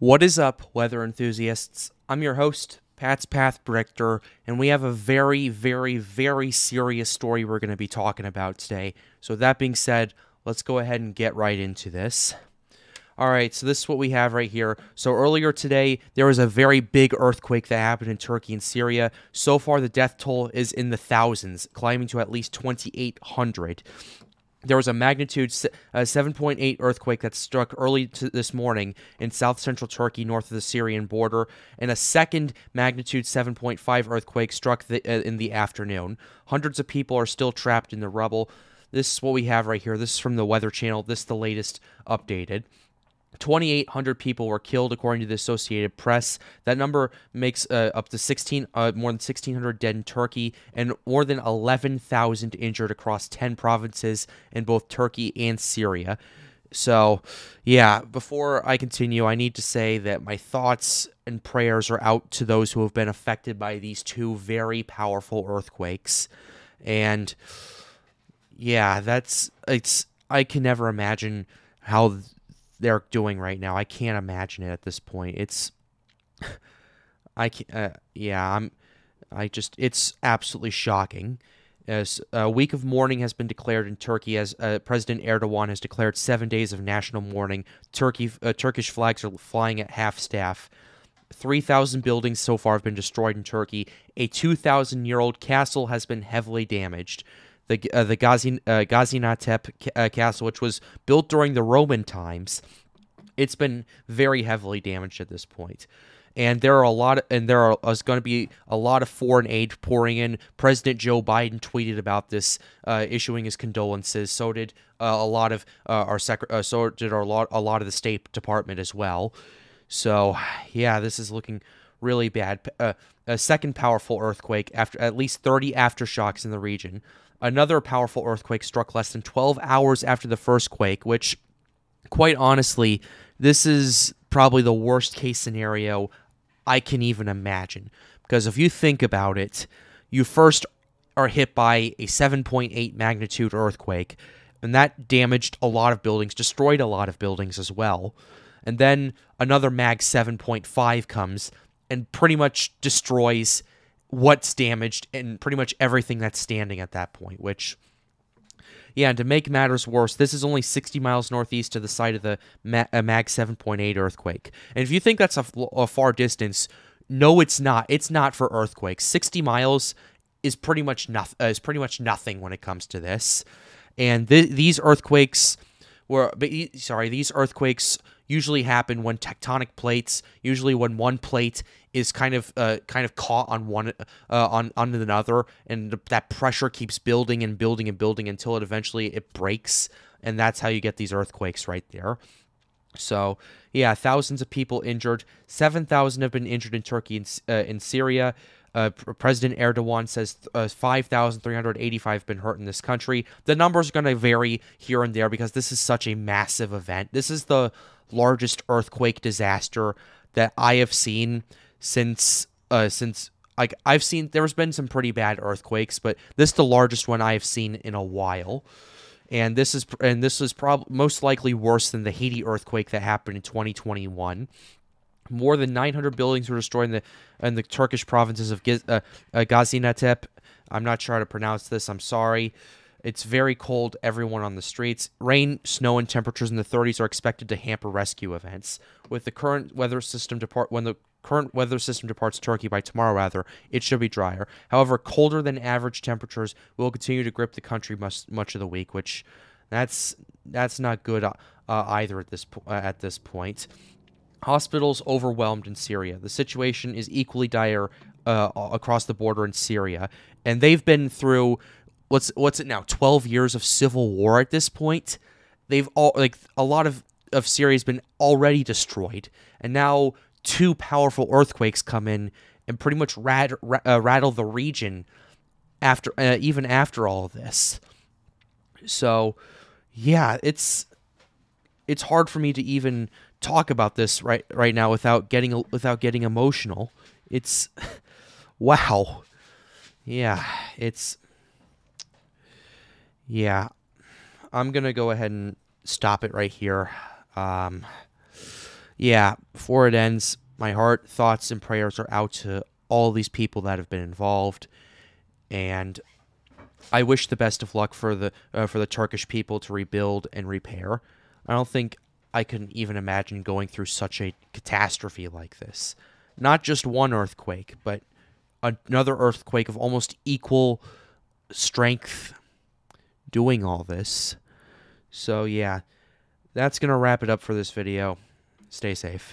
What is up, weather enthusiasts? I'm your host, Pat's Path Predictor, and we have a very, very, very serious story we're going to be talking about today. So, that being said, let's go ahead and get right into this. Alright, so this is what we have right here. So earlier today, there was a very big earthquake that happened in Turkey and Syria. So far, the death toll is in the thousands, climbing to at least 2,800. There was a magnitude 7.8 earthquake that struck early this morning in south-central Turkey, north of the Syrian border, and a second magnitude 7.5 earthquake struck in the afternoon. Hundreds of people are still trapped in the rubble. This is what we have right here. This is from the Weather Channel. This is the latest updated. 2,800 people were killed, according to the Associated Press. That number makes up to more than 1,600 dead in Turkey and more than 11,000 injured across 10 provinces in both Turkey and Syria. So, yeah, before I continue, I need to say that my thoughts and prayers are out to those who have been affected by these two very powerful earthquakes. And, yeah, I can never imagine how they're doing right now. I can't imagine it at this point. It's absolutely shocking. As a week of mourning has been declared in Turkey, as President Erdogan has declared 7 days of national mourning. Turkish flags are flying at half staff. 3,000 buildings so far have been destroyed in Turkey. A 2,000-year-old castle has been heavily damaged. The Gaziantep castle, which was built during the Roman times, it's been very heavily damaged at this point. And there is going to be a lot of foreign aid pouring in. President Joe Biden tweeted about this, issuing his condolences. So did a lot of a lot of the State Department as well. So yeah, this is looking really bad. A second powerful earthquake after at least 30 aftershocks in the region. Another powerful earthquake struck less than 12 hours after the first quake, which, quite honestly, this is probably the worst case scenario I can even imagine. Because if you think about it, you first are hit by a 7.8 magnitude earthquake, and that damaged a lot of buildings, destroyed a lot of buildings as well. And then another Mag 7.5 comes and pretty much destroys what's damaged and pretty much everything that's standing at that point, which, yeah, and to make matters worse, this is only 60 miles northeast of the site of the Mag 7.8 earthquake. And if you think that's a far distance, no, it's not. It's not for earthquakes. 60 miles is pretty much nothing when it comes to this. And these earthquakes usually happen when tectonic plates, usually when one plate is kind of caught on one on another, and that pressure keeps building and building and building until it breaks, and that's how you get these earthquakes right there. So yeah, thousands of people injured. 7,000 have been injured in Turkey and in Syria. President Erdogan says 5,385 have been hurt in this country. The numbers are going to vary here and there because this is such a massive event. This is the largest earthquake disaster that I have seen since I've seen there's been some pretty bad earthquakes, but this is the largest one I have seen in a while. And this is probably most likely worse than the Haiti earthquake that happened in 2021. More than 900 buildings were destroyed in the Turkish provinces of Gaziantep. I'm not sure how to pronounce this. I'm sorry. It's very cold. Everyone on the streets. Rain, snow, and temperatures in the 30s are expected to hamper rescue events. When the current weather system departs Turkey by tomorrow, it should be drier. However, colder than average temperatures will continue to grip the country much of the week, which that's not good either at this point. Hospitals overwhelmed in Syria. The situation is equally dire across the border in Syria, and they've been through what's it now? 12 years of civil war at this point. A lot of Syria's been already destroyed, and now two powerful earthquakes come in and pretty much rattle the region even after all of this. So, yeah, it's hard for me to even talk about this right now without getting emotional. It's wow. Yeah, I'm gonna go ahead and stop it right here. yeah, before it ends, my heart, thoughts, and prayers are out to all these people that have been involved, and I wish the best of luck for the Turkish people to rebuild and repair. I don't think I can even imagine going through such a catastrophe like this. Not just one earthquake, but another earthquake of almost equal strength doing all this. So yeah, that's going to wrap it up for this video. Stay safe.